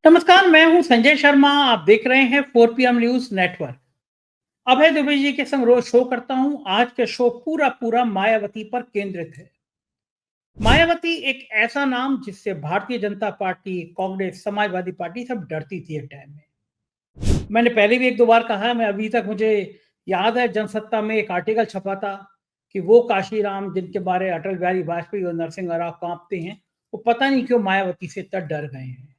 नमस्कार, मैं हूं संजय शर्मा। आप देख रहे हैं 4 PM न्यूज नेटवर्क। अभय दुबे जी के संग रोज शो करता हूं। आज के शो पूरा पूरा मायावती पर केंद्रित है। मायावती एक ऐसा नाम जिससे भारतीय जनता पार्टी, कांग्रेस, समाजवादी पार्टी सब डरती थी एक टाइम में। मैंने पहले भी एक दो बार कहा, मैं अभी तक मुझे याद है जनसत्ता में एक आर्टिकल छपा था कि वो काशीराम जिनके बारे अटल बिहारी वाजपेयी और नरसिंह राव कांपते हैं, वो पता नहीं क्यों मायावती से इतना डर गए हैं।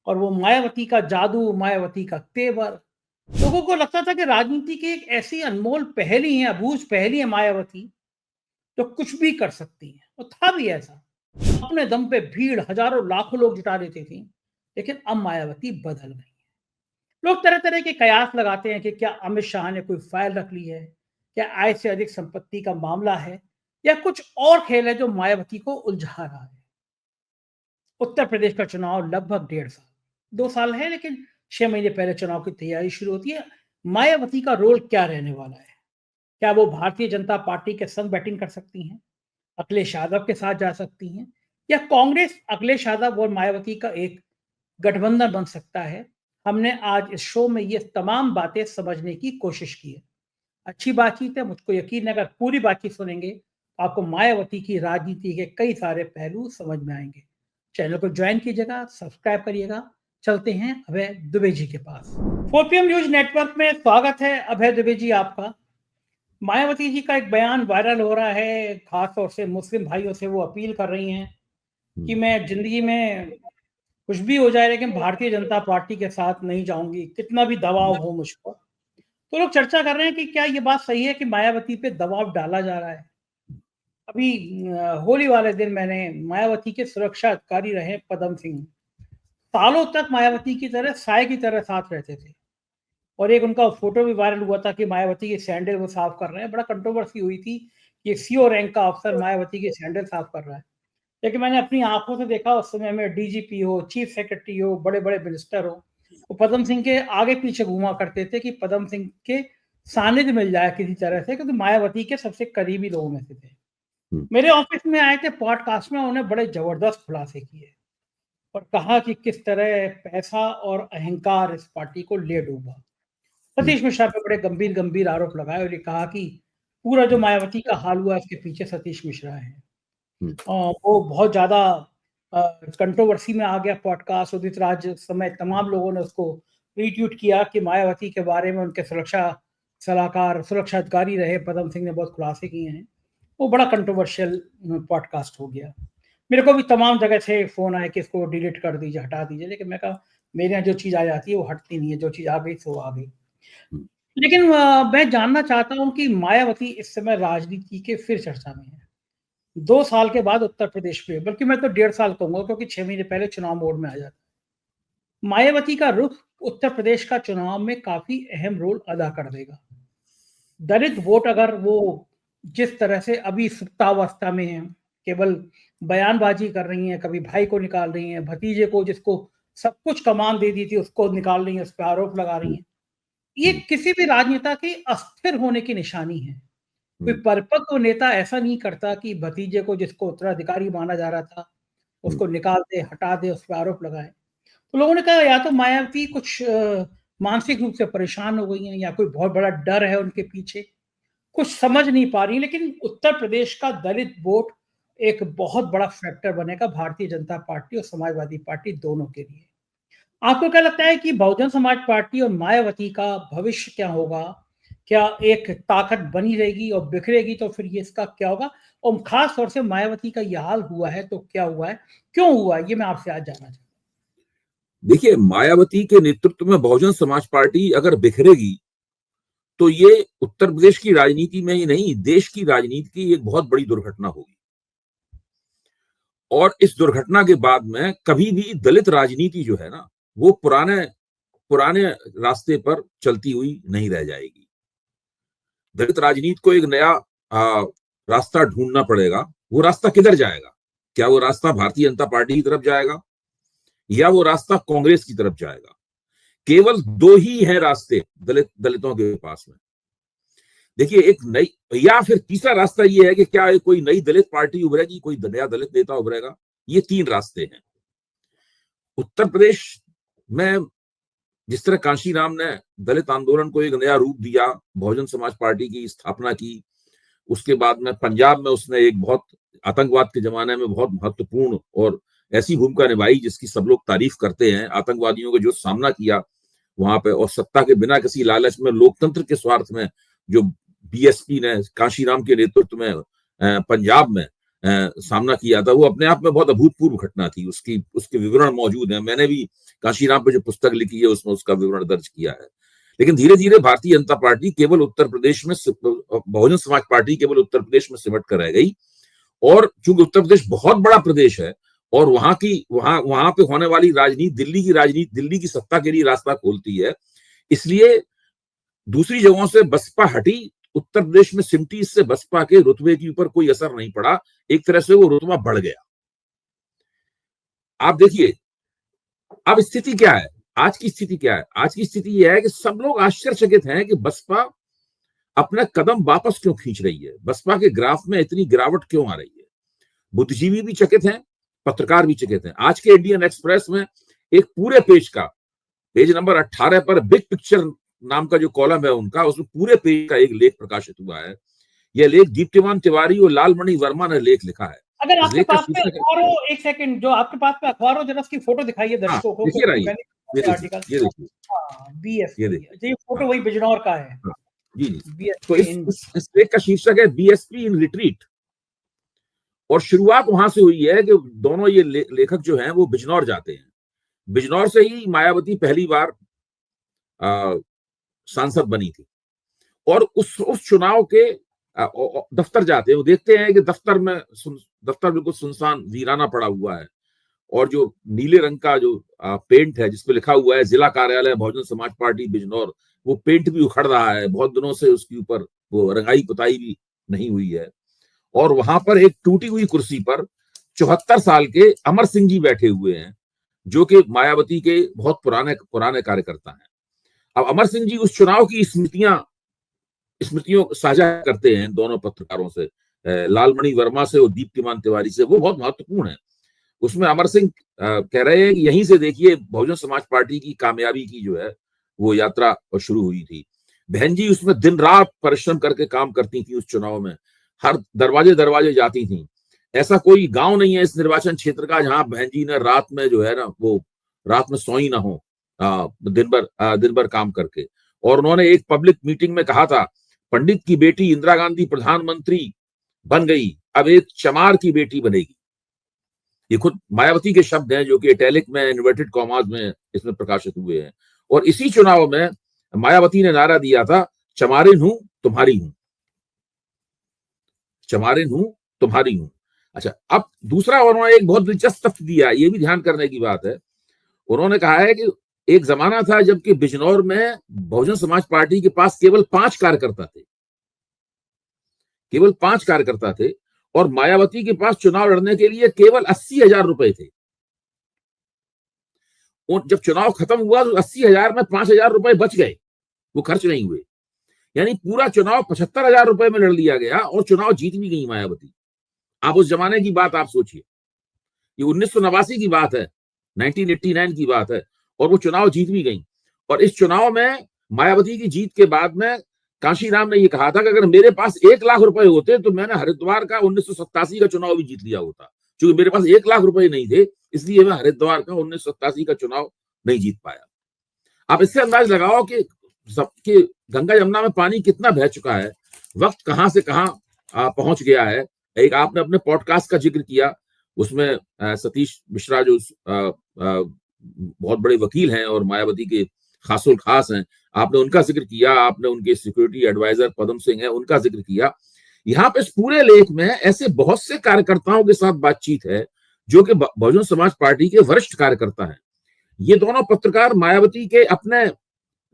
और वो मायावती का जादू, मायावती का तेवर, लोगों को लगता था कि राजनीति की एक ऐसी अनमोल पहेली है, अबूझ पहेली है मायावती, जो कुछ भी कर सकती है। और था भी ऐसा। अपने दम पे भीड़ हजारों लाखों लोग जुटा देती थी। लेकिन अब मायावती बदल गई। लोग तरह तरह के कयास लगाते हैं कि क्या अमित शाह ने कोई फाइल रख ली है, क्या आय से अधिक संपत्ति का मामला है, या कुछ और खेल है जो मायावती को उलझा रहा है। उत्तर प्रदेश का चुनाव लगभग 1.5 साल, 2 साल है, लेकिन 6 महीने पहले चुनाव की तैयारी शुरू होती है। मायावती का रोल क्या रहने वाला है? क्या वो भारतीय जनता पार्टी के संग बैटिंग कर सकती हैं, अखिलेश यादव के साथ जा सकती हैं, या कांग्रेस अखिलेश यादव और मायावती का एक गठबंधन बन सकता है? हमने आज इस शो में ये तमाम बातें समझने की कोशिश की है। अच्छी बातचीत है, मुझको यकीन है अगर पूरी बातचीत सुनेंगे तो आपको मायावती की राजनीति के कई सारे पहलू समझ में आएंगे। चैनल को ज्वाइन कीजिएगा, सब्सक्राइब करिएगा। चलते हैं अभय दुबे जी के पास। 4 PM न्यूज नेटवर्क में स्वागत है अभय दुबे जी आपका। मायावती जी का एक बयान वायरल हो रहा है, खास तौर से मुस्लिम भाइयों से वो अपील कर रही हैं कि मैं जिंदगी में कुछ भी हो जाए लेकिन भारतीय जनता पार्टी के साथ नहीं जाऊंगी, कितना भी दबाव हो मुझ पर। तो लोग चर्चा कर रहे हैं कि क्या ये बात सही है कि मायावती पे दबाव डाला जा रहा है। अभी होली वाले दिन मैंने मायावती के सुरक्षा अधिकारी रहे पदम सिंह, सालों तक मायावती की तरह साय की तरह साथ रहते थे। और एक उनका फोटो भी वायरल हुआ था कि मायावती के सैंडल वो साफ कर रहे हैं। बड़ा कंट्रोवर्सी हुई थी कि सीओ रैंक का अफसर मायावती के सैंडल साफ कर रहा है। लेकिन मैंने अपनी आंखों से देखा, उस समय में डीजीपी हो, चीफ सेक्रेटरी हो, बड़े बड़े मिनिस्टर हो, वो पदम सिंह के आगे पीछे घूमा करते थे कि पदम सिंह के सानिध्य मिल जाए किसी तरह से, क्योंकि मायावती के सबसे करीबी लोगों में से थे। मेरे ऑफिस में आए थे पॉडकास्ट में, उन्होंने बड़े जबरदस्त खुलासे किए और कहा कि किस तरह पैसा और अहंकार इस पार्टी को ले डूबा। सतीश मिश्रा पे बड़े गंभीर गंभीर आरोप लगाए और ये कहा कि पूरा जो मायावती का हाल हुआ इसके पीछे सतीश मिश्रा है। वो बहुत ज्यादा कंट्रोवर्सी में आ गया पॉडकास्ट। उदित राज समेत तमाम लोगों ने उसको रीट्वीट किया कि मायावती के बारे में उनके सुरक्षा सलाहकार, सुरक्षा अधिकारी रहे पदम सिंह ने बहुत खुलासे किए हैं। वो बड़ा कंट्रोवर्शियल पॉडकास्ट हो गया। मेरे को भी तमाम जगह से फोन आए कि इसको डिलीट कर दीजिए, हटा दीजिए, लेकिन मैं कहा मेरे यहाँ जो चीज आ जाती है वो हटती नहीं है, जो चीज आ गई सो आ गई। लेकिन मैं जानना चाहता हूँ कि मायावती इस समय राजनीति के फिर चर्चा में है, 2 साल के बाद उत्तर प्रदेश में, बल्कि मैं तो 1.5 साल कहूंगा क्योंकि 6 महीने पहले चुनाव मोड में आ जाता है। मायावती का रुख उत्तर प्रदेश का चुनाव में काफी अहम रोल अदा कर देगा। दलित वोट अगर वो जिस तरह से अभी सुप्तावस्था में है, केवल बयानबाजी कर रही हैं, कभी भाई को निकाल रही हैं, भतीजे को जिसको सब कुछ कमान दे दी थी उसको निकाल रही हैं, उस पर आरोप लगा रही हैं, ये किसी भी राजनेता के अस्थिर होने की निशानी है। कोई परिपक्व नेता ऐसा नहीं करता कि भतीजे को जिसको उत्तराधिकारी माना जा रहा था उसको निकाल दे, हटा दे, उस पर आरोप लगाए। तो लोगों ने कहा या तो मायावती कुछ मानसिक रूप से परेशान हो गई हैं या कोई बहुत बड़ा डर है उनके पीछे, कुछ समझ नहीं पा रही। लेकिन उत्तर प्रदेश का दलित वोट एक बहुत बड़ा फैक्टर बनेगा भारतीय जनता पार्टी और समाजवादी पार्टी दोनों के लिए। आपको क्या लगता है कि बहुजन समाज पार्टी और मायावती का भविष्य क्या होगा? क्या एक ताकत बनी रहेगी और बिखरेगी तो फिर ये इसका क्या होगा? और खास तौर से मायावती का ये हाल हुआ है तो क्या हुआ है, क्यों हुआ है? ये मैं आपसे आज जानना चाहता देखिए, मायावती के नेतृत्व में बहुजन समाज पार्टी अगर बिखरेगी तो ये उत्तर प्रदेश की राजनीति में ही नहीं, देश की राजनीति की एक बहुत बड़ी दुर्घटना होगी। और इस दुर्घटना के बाद में कभी भी दलित राजनीति जो है ना, वो पुराने पुराने रास्ते पर चलती हुई नहीं रह जाएगी। दलित राजनीति को एक नया रास्ता ढूंढना पड़ेगा। वो रास्ता किधर जाएगा? क्या वो रास्ता भारतीय जनता पार्टी की तरफ जाएगा या वो रास्ता कांग्रेस की तरफ जाएगा? केवल दो ही है रास्ते दलितों के पास में। देखिए, एक नई या फिर तीसरा रास्ता ये है कि क्या कोई नई दलित पार्टी उभरेगी, कोई नया दलित नेता उभरेगा। ये तीन रास्ते हैं। उत्तर प्रदेश मैं जिस तरह कांशीराम ने दलित आंदोलन को एक नया रूप दिया, बहुजन समाज पार्टी की स्थापना की, उसके बाद में पंजाब में उसने एक बहुत आतंकवाद के जमाने में बहुत महत्वपूर्ण और ऐसी भूमिका निभाई जिसकी सब लोग तारीफ करते हैं। आतंकवादियों का जो सामना किया वहां पे, और सत्ता के बिना किसी लालच में, लोकतंत्र के स्वार्थ में जो बीएसपी ने कांशीराम के नेतृत्व में पंजाब में सामना किया था, वो अपने आप में बहुत अभूतपूर्व घटना थी। उसके विवरण मौजूद हैं। मैंने भी कांशीराम पे जो पुस्तक लिखी है उसमें उसका विवरण दर्ज किया है। लेकिन धीरे धीरे भारतीय जनता पार्टी केवल उत्तर प्रदेश में, बहुजन समाज पार्टी केवल उत्तर प्रदेश में सिमट कर रह गई। और चूंकि उत्तर प्रदेश बहुत बड़ा प्रदेश है और वहां पे होने वाली राजनीति, दिल्ली की सत्ता के लिए रास्ता खोलती है, इसलिए दूसरी जगहों से बसपा हटी, उत्तर प्रदेश में सिमटी। इससे बसपा के रुतबे के ऊपर कोई असर नहीं पड़ा, एक तरह से वो रुतबा बढ़ गया। आप देखिए अब स्थिति क्या है, आज की स्थिति क्या है। आज की स्थिति यह है कि सब लोग आश्चर्यचकित हैं कि बसपा अपना कदम वापस क्यों खींच रही है, बसपा के ग्राफ में इतनी गिरावट क्यों आ रही है। बुद्धिजीवी भी चकित हैं, पत्रकार भी चकित हैं। आज के इंडियन एक्सप्रेस में एक पूरे पेज का, पेज नंबर 18 पर बिग पिक्चर नाम का जो कॉलम है उनका, उसमें पूरे पेज का एक लेख प्रकाशित हुआ है। यह लेख दीप्तिमान तिवारी और लालमणि वर्मा ने लेख लिखा है। अगर आपके पास में अखबार हो, एक सेकंड, जो आपके पास में अखबार हो जरा उसकी फोटो दिखाइए दर्शकों को। देखिए आर्टिकल, ये देखिए, बीएसपी, ये फोटो वही बिजनौर का है। जी जी। तो इस लेख का शीर्षक है बीएसपी इन रिट्रीट, और शुरुआत वहां से हुई है कि दोनों ये लेखक जो हैं वो बिजनौर जाते हैं। बिजनौर से ही मायावती पहली बार सांसद बनी थी, और उस चुनाव के दफ्तर जाते हैं। वो देखते हैं कि दफ्तर बिल्कुल सुनसान वीराना पड़ा हुआ है, और जो नीले रंग का जो पेंट है जिसपे लिखा हुआ है जिला कार्यालय बहुजन समाज पार्टी बिजनौर, वो पेंट भी उखड़ रहा है, बहुत दिनों से उसके ऊपर वो रंगाई पुताई भी नहीं हुई है। और वहां पर एक टूटी हुई कुर्सी पर 74 साल के अमर सिंह जी बैठे हुए हैं, जो कि मायावती के बहुत पुराने कार्यकर्ता हैं। अब अमर सिंह जी उस चुनाव की स्मृतियों साझा करते हैं दोनों पत्रकारों से, लालमणि वर्मा से और दीप्तिमान तिवारी से। वो बहुत महत्वपूर्ण है। उसमें अमर सिंह कह रहे हैं कि यहीं से देखिए बहुजन समाज पार्टी की कामयाबी की जो है वो यात्रा शुरू हुई थी। बहन जी उसमें दिन रात परिश्रम करके काम करती थी उस चुनाव में, हर दरवाजे जाती थी। ऐसा कोई गांव नहीं है इस निर्वाचन क्षेत्र का जहां बहन जी ने रात में जो है ना वो रात में सोई ना हो, दिन भर काम करके। और उन्होंने एक पब्लिक मीटिंग में कहा था, पंडित की बेटी इंदिरा गांधी प्रधानमंत्री बन गई, अब एक चमार की बेटी बनेगी। ये खुद मायावती के शब्द हैं, जो कि इटैलिक में, इन्वर्टेड कॉमास में इसमें प्रकाशित हुए हैं। और इसी चुनाव में मायावती ने नारा दिया था, चमारिन हूं तुम्हारी हूं, चमारिन हूं तुम्हारी हूं। अच्छा, अब दूसरा उन्होंने एक बहुत दिलचस्प तथ्य दिया, ये भी ध्यान करने की बात है। उन्होंने कहा है कि एक जमाना था जबकि बिजनौर में बहुजन समाज पार्टी के पास केवल 5 कार्यकर्ता थे, केवल 5 कार्यकर्ता थे, और मायावती के पास चुनाव लड़ने के लिए केवल 80,000 रुपए थे। और जब चुनाव खत्म हुआ तो 80,000 में 5,000 रुपए बच गए, वो खर्च नहीं हुए। यानी पूरा चुनाव 75,000 रुपए में लड़ लिया गया और चुनाव जीत भी गई मायावती। आप उस जमाने की बात आप सोचिए, ये 1989 की बात है, 1989 की बात है, और वो चुनाव जीत भी गई। और इस चुनाव में मायावती की जीत के बाद में कांशीराम ने ये कहा था कि अगर मेरे पास 1 लाख रुपए होते तो मैंने हरिद्वार का 1987 का चुनाव भी जीत लिया होता। क्योंकि मेरे पास 1 लाख रुपए नहीं थे, इसलिए मैं हरिद्वार का 1987 का चुनाव नहीं जीत पाया। आप इससे अंदाज लगाओ कि सबके गंगा यमुना में पानी कितना बह चुका है, वक्त कहां से कहां पहुंच गया है। एक आपने अपने पॉडकास्ट का जिक्र किया, उसमें सतीश मिश्रा जो बहुत बड़े वकील हैं और मायावती के खासुल खास हैं, आपने उनका जिक्र किया। आपने उनके सिक्योरिटी एडवाइजर पदम सिंह है, उनका जिक्र किया। यहाँ पे इस पूरे लेख में ऐसे बहुत से कार्यकर्ताओं के साथ बातचीत है जो कि बहुजन समाज पार्टी के वरिष्ठ कार्यकर्ता हैं। ये दोनों पत्रकार मायावती के अपने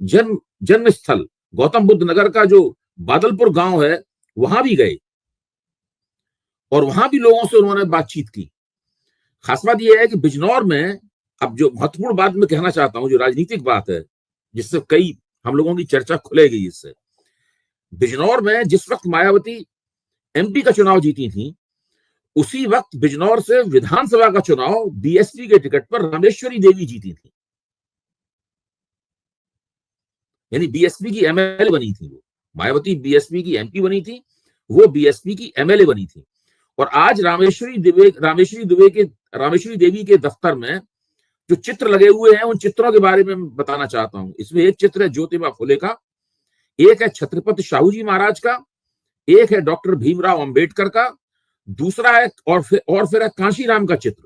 जन्म स्थल गौतम बुद्ध नगर का जो बादलपुर गांव है वहां भी गए, और वहां भी लोगों से उन्होंने बातचीत की। खास बात यह है कि बिजनौर में, अब जो महत्वपूर्ण बात मैं कहना चाहता हूं, जो राजनीतिक बात है जिससे कई हम लोगों की चर्चा खुलेगी, इससे बिजनौर में जिस वक्त मायावती एमपी का चुनाव जीती थी, उसी वक्त बिजनौर से विधानसभा का चुनाव बीएसपी के टिकट पर रामेश्वरी देवी जीती थी। यानी बीएसपी की एमएलए बनी थी वो। मायावती बीएसपी की एमपी बनी थी, वो बीएसपी की एमएलए बनी थी। और आज रामेश्वरी देवी के दफ्तर में जो चित्र लगे हुए हैं, उन चित्रों के बारे में बताना चाहता हूं। इसमें एक चित्र है ज्योतिबा फुले का, एक है छत्रपति शाहू जी महाराज का, एक है डॉक्टर भीमराव अंबेडकर का, दूसरा है और फिर है कांशीराम का चित्र।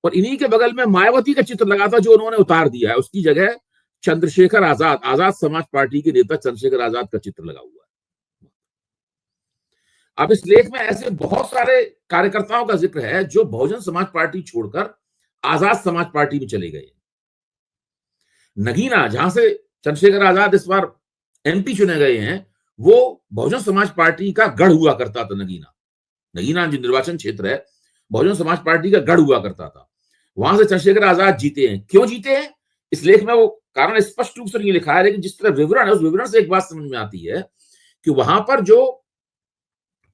और इन्हीं के बगल में मायावती का चित्र लगा था, जो उन्होंने उतार दिया है। उसकी जगह चंद्रशेखर आजाद समाज पार्टी के नेता चंद्रशेखर आजाद का चित्र लगा हुआ है। अब इस लेख में ऐसे बहुत सारे कार्यकर्ताओं का जिक्र है जो बहुजन समाज पार्टी छोड़कर आजाद समाज पार्टी में चले गए। नगीना, जहां से चंद्रशेखर आजाद इस बार एमपी चुने गए हैं, वो बहुजन समाज पार्टी का गढ़ हुआ करता था। नगीना जो निर्वाचन क्षेत्र है, बहुजन समाज पार्टी का गढ़ हुआ करता था। वहां से चंद्रशेखर आजाद जीते हैं। क्यों जीते हैं, इस लेख में वो कारण स्पष्ट रूप से नहीं लिखा है, लेकिन जिस तरह विवरण है, उस विवरण से एक बात समझ में आती है कि वहां पर जो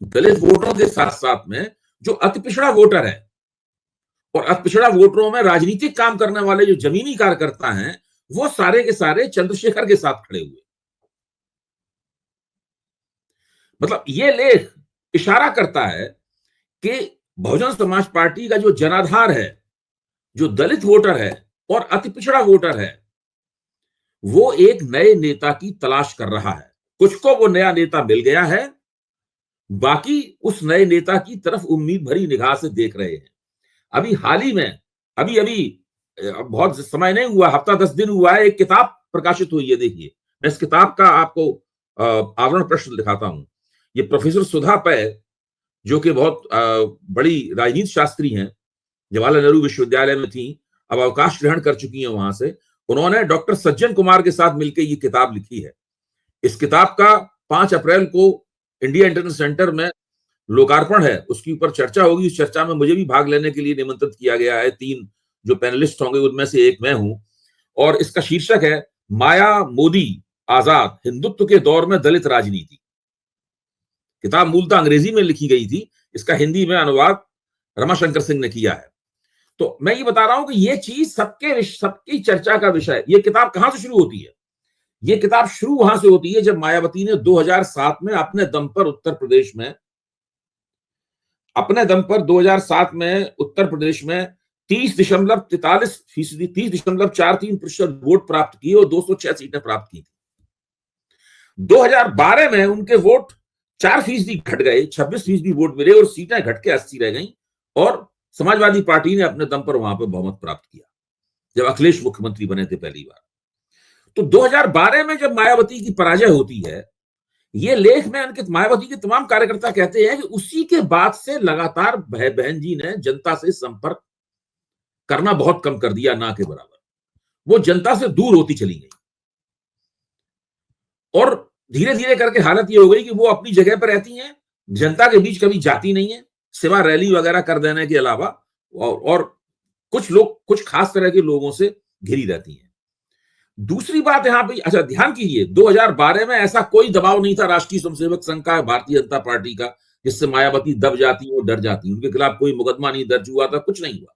दलित वोटरों के साथ साथ में जो अति पिछड़ा वोटर है, और अति पिछड़ा वोटरों में राजनीतिक काम करने वाले जो जमीनी कार्यकर्ता हैं, वो सारे के सारे चंद्रशेखर के साथ खड़े हुए। मतलब ये लेख इशारा करता है कि बहुजन समाज पार्टी का जो जनाधार है, जो दलित वोटर है और अति पिछड़ा वोटर है, वो एक नए नेता की तलाश कर रहा है। कुछ को वो नया नेता मिल गया है, बाकी उस नए नेता की तरफ उम्मीद भरी निगाह से देख रहे हैं। अभी हाल ही में, अभी बहुत समय नहीं हुआ, हफ्ता 10 दिन हुआ है, एक किताब प्रकाशित हुई है। देखिए, मैं इस किताब का आपको आवरण प्रश्न दिखाता हूं। ये प्रोफेसर सुधा पै, जो कि बहुत बड़ी राजनीति शास्त्री हैं, जवाहरलाल नेहरू विश्वविद्यालय में थी, अब अवकाश ग्रहण कर चुकी हैं वहां से। उन्होंने डॉक्टर सज्जन कुमार के साथ मिलकर ये किताब लिखी है। इस किताब का 5 अप्रैल को इंडिया इंटरनेशनल सेंटर में लोकार्पण है, उसके ऊपर चर्चा होगी। उस चर्चा में मुझे भी भाग लेने के लिए निमंत्रित किया गया है। 3 जो पैनलिस्ट होंगे उनमें से एक मैं हूं। और इसका शीर्षक है माया मोदी आजाद, हिंदुत्व के दौर में दलित राजनीति। किताब मूलतः अंग्रेजी में लिखी गई थी, इसका हिंदी में अनुवाद रमाशंकर सिंह ने किया है। तो मैं ये बता रहा हूं कि ये चीज सबकी चर्चा का विषय। ये किताब कहां से शुरू होती है? ये किताब शुरू वहां से होती है जब मायावती ने 2007 में अपने दम पर उत्तर प्रदेश में 30.43% वोट प्राप्त किए और 206 सीटें प्राप्त की थी। 2012 में उनके वोट 4% घट गए, 26% वोट मिले और सीटें घट के 80 रह गईं। और समाजवादी पार्टी ने अपने दम पर वहां पर बहुमत प्राप्त किया जब अखिलेश मुख्यमंत्री बने थे पहली बार। तो 2012 में जब मायावती की पराजय होती है, ये लेख में अंकित मायावती के तमाम कार्यकर्ता कहते हैं कि उसी के बाद से लगातार बहन जी ने जनता से संपर्क करना बहुत कम कर दिया, ना के बराबर। वो जनता से दूर होती चली गई और धीरे धीरे करके हालत ये हो गई कि वो अपनी जगह पर रहती हैं, जनता के बीच कभी जाती नहीं है, सिवा रैली वगैरह कर देने के अलावा। और कुछ खास तरह के लोगों से घिरी रहती हैं। दूसरी बात यहां पे, अच्छा ध्यान कीजिए, 2012 में ऐसा कोई दबाव नहीं था राष्ट्रीय स्वयंसेवक संघ का, भारतीय जनता पार्टी का, जिससे मायावती दब जाती और डर जाती। उनके खिलाफ कोई मुकदमा नहीं दर्ज हुआ था, कुछ नहीं हुआ।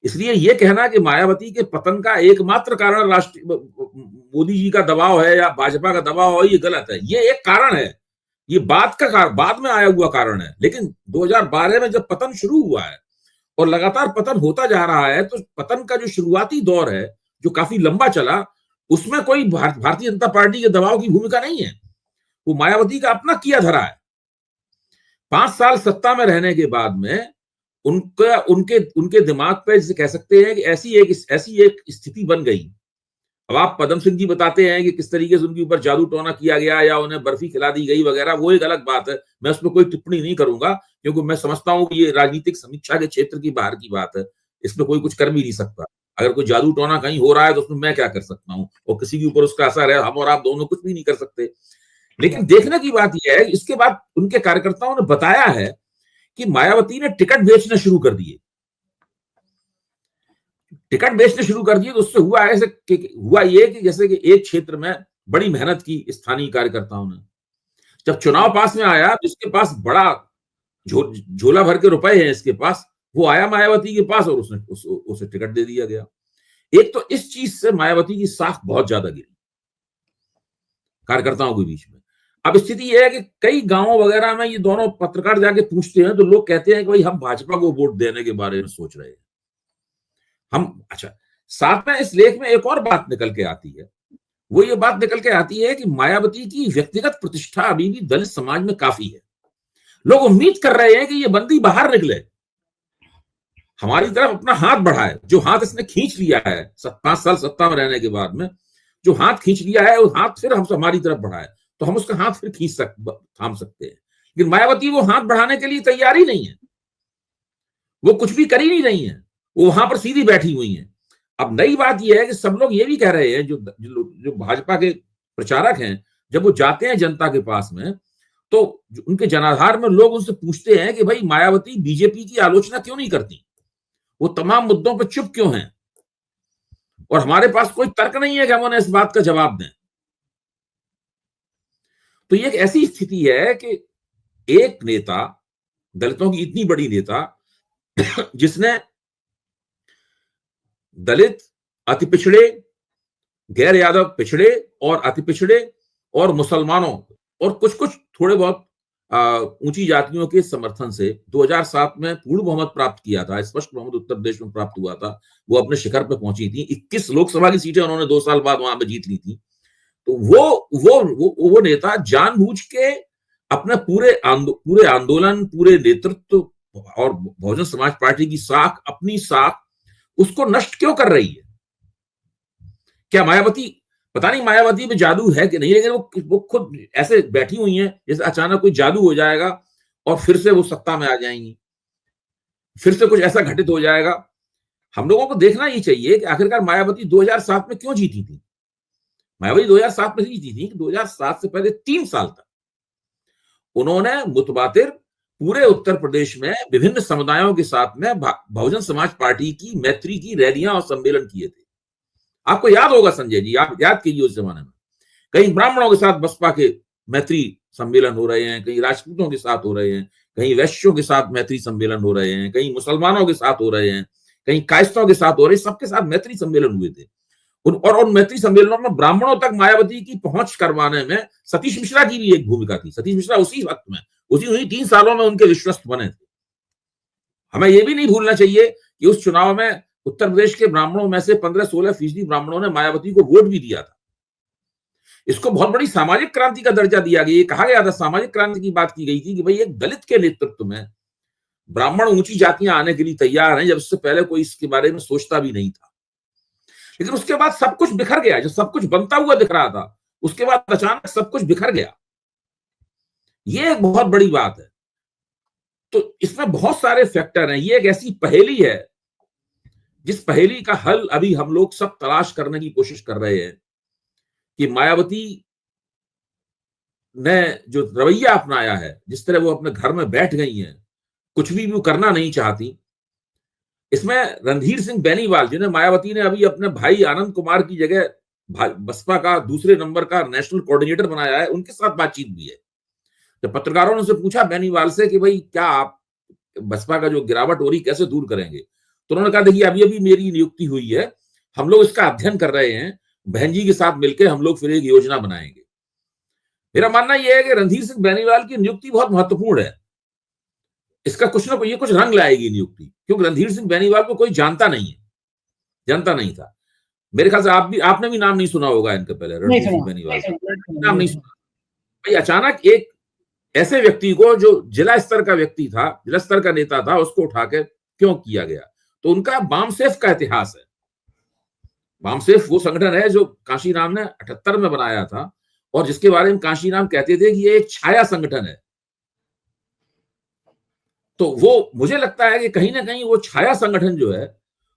इसलिए यह कहना कि मायावती के पतन का एकमात्र कारण राष्ट्रीय मोदी जी का दबाव है या भाजपा का दबाव है, ये गलत है। ये एक कारण है, ये बाद में आया हुआ कारण है। लेकिन 2012 में जब पतन शुरू हुआ है और लगातार पतन होता जा रहा है, तो पतन का जो शुरुआती दौर है, जो काफी लंबा चला, उसमें कोई भारतीय जनता पार्टी के दबाव की भूमिका नहीं है। वो मायावती का अपना किया धरा है। 5 साल सत्ता में रहने के बाद में उनके दिमाग पे, जिसे कह सकते हैं कि ऐसी एक स्थिति बन गई। अब आप पदम सिंह जी बताते हैं कि किस तरीके से उनके ऊपर जादू टोना किया गया या उन्हें बर्फी खिला दी गई वगैरह, वो एक अलग बात है। मैं उसमें कोई टिप्पणी नहीं करूंगा, क्योंकि मैं समझता हूं कि ये राजनीतिक समीक्षा के क्षेत्र की बाहर की बात है, इसमें कोई कुछ कर भी नहीं सकता। अगर कोई जादू टोना कहीं हो रहा है तो उसमें मैं क्या कर सकता हूं, और किसी के ऊपर उसका असर है, हम और आप दोनों कुछ भी नहीं कर सकते। लेकिन देखने की बात यह है, इसके बाद उनके कार्यकर्ताओं ने बताया है कि मायावती ने टिकट बेचना शुरू कर दिए। तो उससे हुआ ये कि जैसे कि एक क्षेत्र में बड़ी मेहनत की स्थानीय कार्यकर्ताओं ने, जब चुनाव पास में आया, जिसके पास बड़ा झोला भर के रुपए हैं इसके पास, वो आया मायावती के पास और उसे टिकट दे दिया गया। एक तो इस चीज से मायावती की साख बहुत ज्यादा गिरी। कार्यकर्ताओं के बीच में। अब स्थिति यह है कि कई गांवों वगैरह में ये दोनों पत्रकार जाके पूछते हैं तो लोग कहते हैं कि भाई हम भाजपा को वोट देने के बारे में सोच रहे हैं हम। अच्छा, साथ में इस लेख में एक और बात निकल के आती है, वो ये बात निकल के आती है कि मायावती की व्यक्तिगत प्रतिष्ठा अभी भी दलित समाज में काफी है। लोग उम्मीद कर रहे हैं कि ये बंदी बाहर निकले, हमारी तरफ अपना हाथ बढ़ाए। जो हाथ इसने खींच लिया है 5 साल सत्ता में रहने के बाद में, जो हाथ खींच लिया है वो हाथ फिर हम हमारी तरफ बढ़ाए तो हम उसका हाथ फिर थाम सकते हैं। लेकिन मायावती वो हाथ बढ़ाने के लिए तैयार ही नहीं है, वो कुछ भी कर ही नहीं रही है, वो वहां पर सीधी बैठी हुई है। अब नई बात यह है कि सब लोग ये भी कह रहे हैं, जो भाजपा के प्रचारक हैं, जब वो जाते हैं जनता के पास में तो उनके जनाधार में लोग उनसे पूछते हैं कि भाई मायावती बीजेपी की आलोचना क्यों नहीं करती, वो तमाम मुद्दों पर चुप क्यों हैं, और हमारे पास कोई तर्क नहीं है कि हम उन्हें इस बात का जवाब दें। तो ये एक ऐसी स्थिति है कि एक नेता, दलितों की इतनी बड़ी नेता जिसने दलित, अति पिछड़े, गैर यादव पिछड़े और अति पिछड़े और मुसलमानों और कुछ कुछ थोड़े बहुत ऊंची जातियों के समर्थन से 2007 में पूर्ण बहुमत प्राप्त किया था, स्पष्ट बहुमत उत्तर प्रदेश में प्राप्त हुआ था, वो अपने शिखर पर पहुंची थी। 21 लोकसभा की सीटें उन्होंने 2 साल बाद वहां पे जीत ली थी। तो वो नेता जानबूझ के अपने पूरे आंदोलन, पूरे नेतृत्व और बहुजन समाज पार्टी की साख, अपनी साख, उसको नष्ट क्यों कर रही है? क्या मायावती, पता नहीं मायावती में जादू है कि नहीं, लेकिन वो खुद ऐसे बैठी हुई हैं जैसे अचानक कोई जादू हो जाएगा और फिर से वो सत्ता में आ जाएंगी, फिर से कुछ ऐसा घटित हो जाएगा। हम लोगों को देखना ही चाहिए कि आखिरकार मायावती 2007 में क्यों जीती थी। मायावती 2007 में जीती थी कि 2007 से पहले 3 साल तक उन्होंने मुतबातिर पूरे उत्तर प्रदेश में विभिन्न समुदायों के साथ में बहुजन समाज पार्टी की मैत्री की रैलियां और सम्मेलन किए थे। आपको याद होगा संजय जी, आप याद कीजिए उस जमाने में कहीं ब्राह्मणों के साथ बसपा के मैत्री सम्मेलन हो रहे हैं, कहीं राजपूतों के साथ हो रहे हैं, कहीं वैश्यों के साथ मैत्री सम्मेलन हो रहे हैं, कहीं मुसलमानों के साथ हो रहे हैं, कहीं कायस्तों के साथ हो रहे हैं, सबके साथ मैत्री सम्मेलन हुए थे। और उन मैत्री सम्मेलनों में ब्राह्मणों तक मायावती की पहुंच करवाने में सतीश मिश्रा की भी एक भूमिका थी। सतीश मिश्रा उसी वक्त में, उसी 3 सालों में उनके विश्वस्त बने थे। हमें यह भी नहीं भूलना चाहिए कि उस चुनाव में उत्तर प्रदेश के ब्राह्मणों में से 15-16% ब्राह्मणों ने मायावती को वोट भी दिया था। इसको बहुत बड़ी सामाजिक क्रांति का दर्जा दिया गया। कहा गया था, सामाजिक क्रांति की बात की गई थी कि भाई एक दलित के नेतृत्व में ब्राह्मण ऊंची जातियां आने के लिए तैयार हैं, जब इससे पहले कोई इसके बारे में सोचता भी नहीं था। लेकिन उसके बाद सब कुछ बिखर गया। जब सब कुछ बनता हुआ दिख रहा था, उसके बाद अचानक सब कुछ बिखर गया। ये एक बहुत बड़ी बात है। तो इसमें बहुत सारे फैक्टर हैं। ये एक ऐसी पहेली है जिस पहेली का हल अभी हम लोग सब तलाश करने की कोशिश कर रहे हैं कि मायावती ने जो रवैया अपनाया है, जिस तरह वो अपने घर में बैठ गई हैं, कुछ भी वो करना नहीं चाहती। इसमें रणधीर सिंह बेनीवाल, जिन्हें मायावती ने अभी अपने भाई आनंद कुमार की जगह बसपा का दूसरे नंबर का नेशनल कोऑर्डिनेटर बनाया है, उनके साथ बातचीत भी है। जब पत्रकारों ने उनसे पूछा बेनीवाल से कि भाई क्या आप बसपा का जो गिरावट हो रही कैसे दूर करेंगे, तो उन्होंने कहा देखिए अभी अभी मेरी नियुक्ति हुई है, हम लोग इसका अध्ययन कर रहे हैं, बहन जी के साथ मिलकर हम लोग फिर एक योजना बनाएंगे। मेरा मानना यह है कि रणधीर सिंह बेनीवाल की नियुक्ति बहुत महत्वपूर्ण है। इसका कुछ ना कुछ रंग लाएगी नियुक्ति, क्योंकि रणधीर सिंह बेनीवाल को कोई जानता नहीं है, जानता नहीं था। मेरे ख्याल से आपने भी नाम नहीं सुना होगा इनके पहले, रणधीर सिंह बेनीवाल नाम नहीं सुना। भाई अचानक एक ऐसे व्यक्ति को जो जिला स्तर का व्यक्ति था, जिला स्तर का नेता था, उसको उठा के क्यों किया गया? तो उनका बामसेफ का इतिहास है। बामसेफ वो संगठन है जो कांशीराम ने 78 में बनाया था और जिसके बारे में कांशीराम कहते थे कि ये एक छाया संगठन है। तो वो मुझे लगता है कि कहीं ना कहीं वो छाया संगठन जो है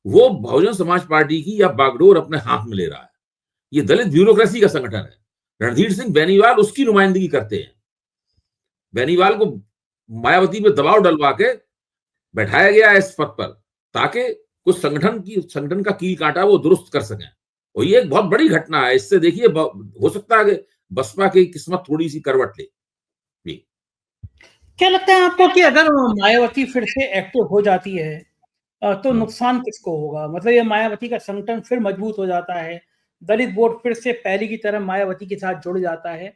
वो बहुजन समाज पार्टी की या बागडोर अपने हाथ में ले रहा है। ये दलित ब्यूरोक्रेसी का संगठन है। रणधीर सिंह बेनीवाल उसकी नुमाइंदगी करते हैं। बेनीवाल को मायावती पे दबाव डलवा के बैठाया गया इस पद पर ताकि कुछ संगठन का कील कांटा वो दुरुस्त कर सकें। और ये एक बहुत बड़ी घटना है। इससे देखिए हो सकता है कि बसपा की किस्मत थोड़ी सी करवट ले। क्या लगता है आपको कि अगर मायावती फिर से एक्टिव हो जाती है तो नुकसान किसको होगा? मतलब ये मायावती का संगठन फिर मजबूत हो जाता है दलित वोट फिर से पहले की तरह मायावती के साथ जुड़ जाता है,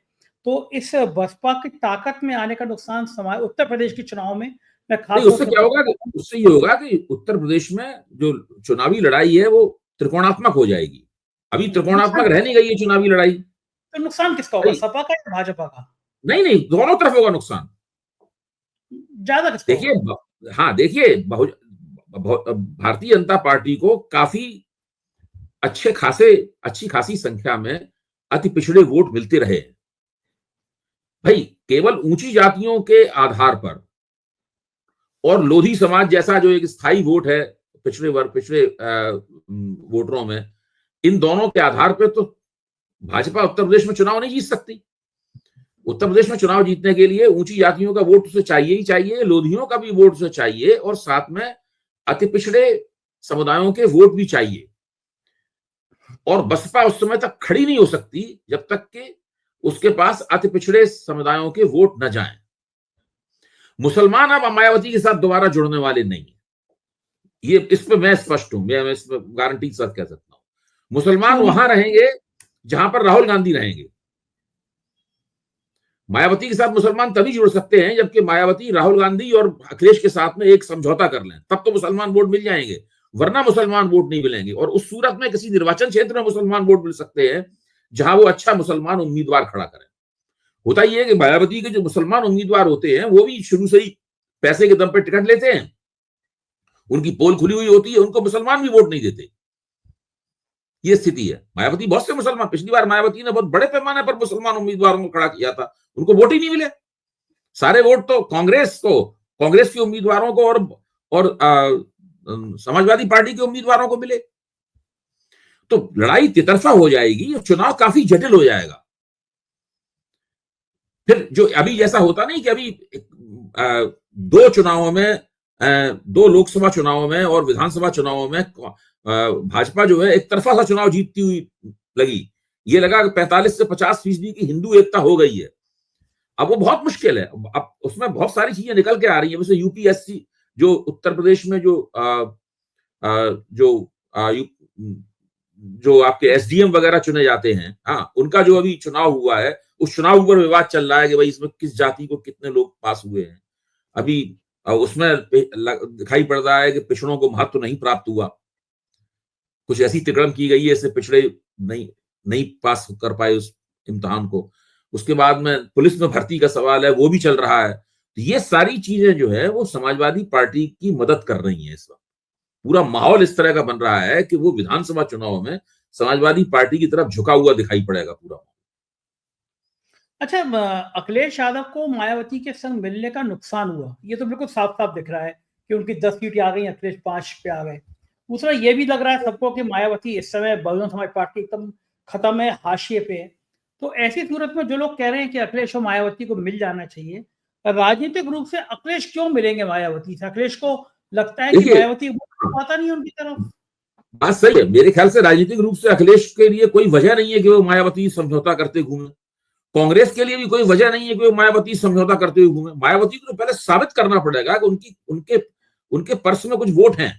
तो इस बसपा की ताकत में आने का नुकसान उत्तर प्रदेश के चुनाव में मैं खास नहीं, तौर उससे से क्या होगा कि उससे ये होगा कि उत्तर प्रदेश में जो चुनावी लड़ाई है वो त्रिकोणात्मक हो जाएगी। अभी त्रिकोणात्मक नुकसान रह नहीं गई है चुनावी लड़ाई। तो नुकसान किसका होगा, भाई सपा का या भाजपा का? नहीं नहीं, दोनों तरफ होगा नुकसान। ज्यादा किसका देखिए होगा? हाँ देखिए, भारतीय जनता पार्टी को काफी अच्छी खासी संख्या में अति पिछड़े वोट मिलते रहे। भाई केवल ऊंची जातियों के आधार पर और लोधी समाज जैसा जो एक स्थायी वोट है पिछड़े वर्ग पिछड़े वोटरों में, इन दोनों के आधार पर तो भाजपा उत्तर प्रदेश में चुनाव नहीं जीत सकती। उत्तर प्रदेश में चुनाव जीतने के लिए ऊंची जातियों का वोट उसे चाहिए ही चाहिए, लोधियों का भी वोट उसे चाहिए, और साथ में अति पिछड़े समुदायों के वोट भी चाहिए। और बसपा उस समय तक खड़ी नहीं हो सकती जब तक कि उसके पास अति पिछड़े समुदायों के वोट न जाएं। मुसलमान अब मायावती के साथ दोबारा जुड़ने वाले नहीं है, ये इस पे मैं स्पष्ट हूं, मैं इस पे गारंटी के साथ कह सकता हूं। मुसलमान वहां रहेंगे जहां पर राहुल गांधी रहेंगे। मायावती के साथ मुसलमान तभी जुड़ सकते हैं जबकि मायावती राहुल गांधी और अखिलेश के साथ में एक समझौता कर लें, तब तो मुसलमान वोट मिल जाएंगे, वरना मुसलमान वोट नहीं मिलेंगे। और उस सूरत में किसी निर्वाचन क्षेत्र में मुसलमान वोट मिल सकते हैं जहां वो अच्छा मुसलमान उम्मीदवार खड़ा करें। होता ही है कि मायावती के जो मुसलमान उम्मीदवार होते हैं वो भी शुरू से ही पैसे के दम पर टिकट लेते हैं, उनकी पोल खुली हुई होती है, उनको मुसलमान भी वोट नहीं देते। ये स्थिति है। मायावती बहुत से मुसलमान, पिछली बार मायावती ने बहुत बड़े पैमाने पर मुसलमान उम्मीदवारों को खड़ा किया था, उनको वोट ही नहीं मिले। सारे वोट तो कांग्रेस के उम्मीदवारों को और समाजवादी पार्टी के उम्मीदवारों को मिले। तो लड़ाई तितरफा हो जाएगी, चुनाव काफी जटिल हो जाएगा। फिर जो अभी जैसा होता नहीं कि अभी दो चुनावों में, दो लोकसभा चुनावों में और विधानसभा चुनावों में भाजपा जो है एक तरफा सा चुनाव जीतती हुई लगी। ये लगा कि 45 से 50% की हिंदू एकता हो गई है। अब वो बहुत मुश्किल है। अब उसमें बहुत सारी चीजें निकल के आ रही है, जैसे यूपीएससी जो उत्तर प्रदेश में जो आपके एसडीएम वगैरह चुने जाते हैं, हाँ, उनका जो अभी चुनाव हुआ है, उस चुनाव पर विवाद चल रहा है कि भाई इसमें किस जाति को कितने लोग पास हुए हैं। अभी उसमें दिखाई पड़ रहा है कि पिछड़ों को महत्व नहीं प्राप्त हुआ, कुछ ऐसी तिकड़म की गई है, इससे पिछड़े नहीं पास कर पाए उस इम्तिहान को। उसके बाद में पुलिस में भर्ती का सवाल है, वो भी चल रहा है। तो ये सारी चीजें जो है वो समाजवादी पार्टी की मदद कर रही हैं। इस वक्त पूरा माहौल इस तरह का बन रहा है कि वो विधानसभा चुनाव में समाजवादी पार्टी की तरफ झुका हुआ दिखाई पड़ेगा पूरा। अच्छा, अखिलेश यादव को मायावती के संग मिलने का नुकसान हुआ, ये तो बिल्कुल साफ साफ दिख रहा है कि उनकी 10 सीटें आ गई, अखिलेश 5 पे आ गए। दूसरा ये भी लग रहा है सबको कि मायावती इस समय बहुजन समाज पार्टी एकदम खत्म है, हाशिए पे है। तो ऐसी सूरत में जो लोग कह रहे हैं कि अखिलेश और मायावती को मिल जाना चाहिए, राजनीतिक रूप से अखिलेश क्यों मिलेंगे मायावती से? अखिलेश को लगता है कि मायावती आता नहीं है उनकी तरफ। बात सही है, मेरे ख्याल से राजनीतिक रूप से अखिलेश के लिए कोई वजह नहीं है कि वो मायावती समझौता करते घूमे। कांग्रेस के लिए भी कोई वजह नहीं है कि वो मायावती समझौता करते हुए घूमे। मायावती को तो पहले साबित करना पड़ेगा कि उनके पर्स में कुछ वोट हैं।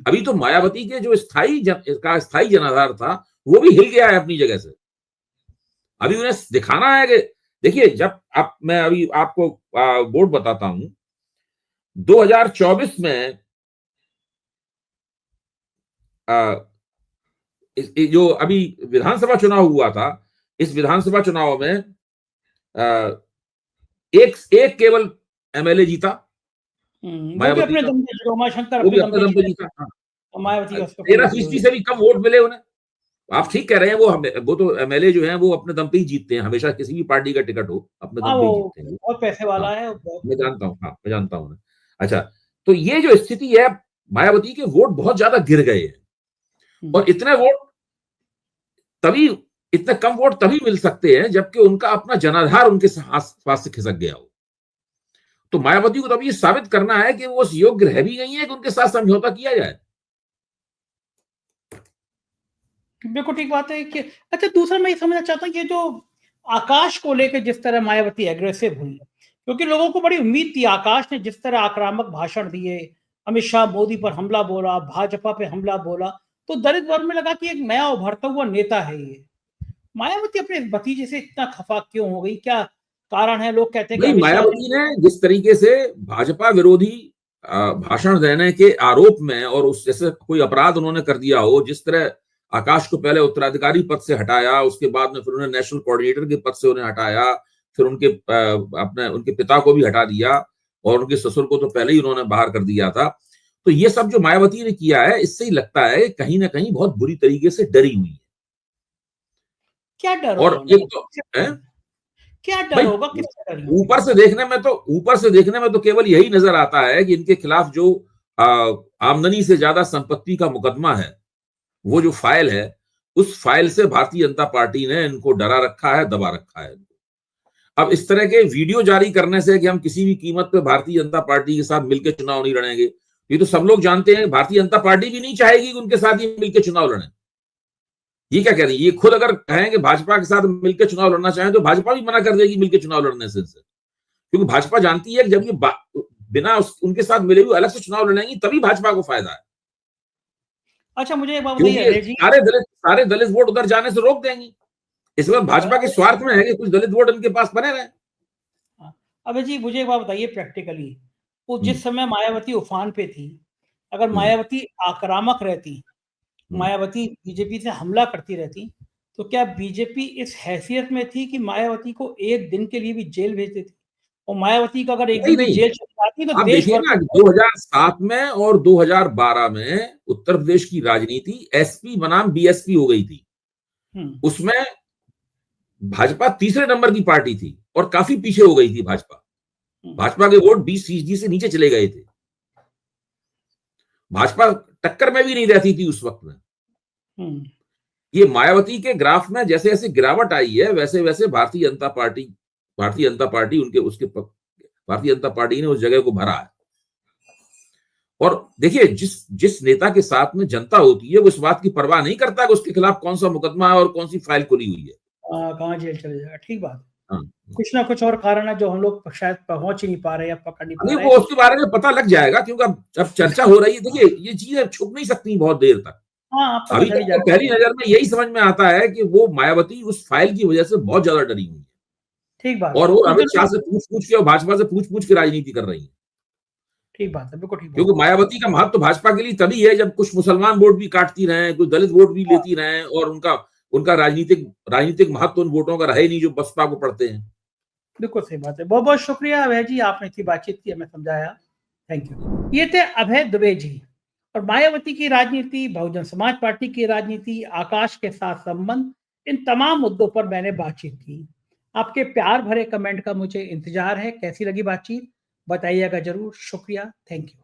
अभी तो मायावती के जो स्थायी जनाधार था वो भी हिल गया है अपनी जगह से। अभी उन्हें दिखाना है कि देखिए, जब मैं अभी आपको बोर्ड बताता हूं, 2024 में जो अभी विधानसभा चुनाव हुआ था, इस विधानसभा चुनाव में एक केवल एमएलए जीता, मायावती का, वो भी अपने दम पे जीता। 13% से भी कम वोट मिले उन्हें। आप ठीक कह रहे हैं, वो तो एमएलए जो हैं वो अपने दम पे ही जीतते हैं हमेशा, किसी भी पार्टी का टिकट हो अपने दम पे ही जीतते हैं। बहुत पैसे वाला है। मैं जानता हूँ, हाँ मैं जानता हूँ। अच्छा, तो ये जो स्थिति है, मायावती के वोट बहुत ज्यादा गिर गए हैं, और इतने कम वोट तभी मिल सकते हैं जबकि उनका अपना जनाधार उनके पास से खिसक गया हो। तो मायावती को तो अभी ये साबित करना है कि वो उस योग्य रह भी गई है कि उनके साथ समझौता किया जाए। बिल्कुल ठीक बात है कि अच्छा, दूसरा मैं ये समझना चाहता हूँ, ये जो आकाश को लेकर जिस तरह मायावती एग्रेसिव हुई है, क्योंकि लोगों को बड़ी उम्मीद थी, आकाश ने जिस तरह आक्रामक भाषण दिए, अमित शाह मोदी पर हमला बोला, भाजपा पे हमला बोला, तो दलित वर्ग में लगा कि एक नया उभरता हुआ नेता है ये। मायावती अपने भतीजे से इतना खफा क्यों हो गई? क्या कारण है? लोग कहते हैं कि भाई अमित शाह ने मायावती ने जिस तरीके से भाजपा विरोधी भाषण देने के आरोप में और उस जैसे कोई अपराध उन्होंने कर दिया हो, जिस तरह आकाश को पहले उत्तराधिकारी पद से हटाया, उसके बाद में फिर उन्हें नेशनल कोऑर्डिनेटर के पद से उन्हें हटाया, फिर उनके पिता को भी हटा दिया और उनके ससुर को तो पहले ही उन्होंने बाहर कर दिया था। तो ये सब जो मायावती ने किया है, इससे ही लगता है कहीं ना कहीं बहुत बुरी तरीके से डरी हुई है। क्या डर और होगा एक तो क्या डर भाई होगा? किससे डरी होगी? ऊपर से देखने में तो केवल यही नजर आता है कि इनके खिलाफ जो आमदनी से ज्यादा संपत्ति का मुकदमा है, वो जो फाइल है, उस फाइल से भारतीय जनता पार्टी ने इनको डरा रखा है, दबा रखा है। अब इस तरह के वीडियो जारी करने से कि हम किसी भी कीमत पे भारतीय जनता पार्टी के साथ मिलकर चुनाव नहीं लड़ेंगे, ये तो सब लोग जानते हैं। भारतीय जनता पार्टी भी नहीं चाहेगी कि उनके साथ ये मिलकर चुनाव लड़ें। ये क्या कह रही है? ये खुद अगर कहें कि भाजपा के साथ मिलकर चुनाव लड़ना चाहें तो भाजपा भी मना कर देगी मिलकर चुनाव लड़ने से, क्योंकि भाजपा जानती है कि जब ये बिना उनके साथ मिले हुए अलग से चुनाव लड़ेंगी तभी भाजपा को फायदा है। अच्छा, मुझे एक बात क्योंकि बताइए अजय जी। सारे दलित वोट उधर जाने से रोक देंगी। इस बार भाजपा के स्वार्थ में है कि कुछ दलित वोट इनके पास बने रहे। अबे जी, मुझे एक बात बताइए प्रैक्टिकली, वो जिस समय मायावती उफान पे थी, अगर मायावती आक्रामक रहती, मायावती बीजेपी से हमला करती रहती, तो क्या बीजेपी इस हैसियत में थी कि मायावती को एक दिन के लिए भी जेल भेज देती? और मायावती का अगर एक दिन भी नहीं, जेल चली जाती तो आप देश देखिए भर ना, 2007 में और 2012 में उत्तर प्रदेश की राजनीति एसपी बनाम बीएसपी हो गई थी। उसमें भाजपा तीसरे नंबर की पार्टी थी और काफी पीछे हो गई थी भाजपा के वोट 20% से नीचे चले गए थे। भाजपा टक्कर में भी नहीं रहती थी उस वक्त में। ये मायावती के ग्राफ में जैसे जैसे गिरावट आई है, वैसे वैसे भारतीय जनता पार्टी ने उस जगह को भरा है। और देखिए, जिस नेता के साथ में जनता होती है, वो इस बात की परवाह नहीं करता कि उसके खिलाफ कौन सा मुकदमा है और कौन सी फाइल खुली हुई है, कहाँ जेल चले जाएगा। ठीक बात है। कुछ ना कुछ और कारण है जो हम लोग शायद पहुंच ही नहीं पा रहे या पकड़ नहीं पा रहे। वो उसके बारे में पता लग जाएगा, क्योंकि अब चर्चा हो रही है। देखिए, ये चीजें छुप नहीं सकती बहुत देर तक। अभी तक तो पहली नजर में यही समझ में आता है कि वो मायावती उस फाइल की वजह से बहुत ज्यादा डरी हुई है। ठीक बात। और वो अमित शाह से पूछ के और भाजपा से पूछ के राजनीति कर रही है। ठीक बात है, बिल्कुल ठीक बात। क्योंकि मायावती का महत्व भाजपा के लिए तभी है जब कुछ मुसलमान वोट भी काटती रहे, कुछ दलित वोट भी लेती रहे, और उनका राजनीतिक महत्व उन वोटों का रहे नहीं जो बसपा को पड़ते हैं। बिल्कुल सही बात है। बहुत बहुत शुक्रिया अभय जी, आपने इतनी बातचीत की, हमें समझाया। Thank you. ये थे अभय दुबे जी। और मायावती की राजनीति, बहुजन समाज पार्टी की राजनीति, आकाश के साथ संबंध, इन तमाम मुद्दों पर मैंने बातचीत की। आपके प्यार भरे कमेंट का मुझे इंतजार है। कैसी लगी बातचीत बताइएगा जरूर। शुक्रिया। Thank you.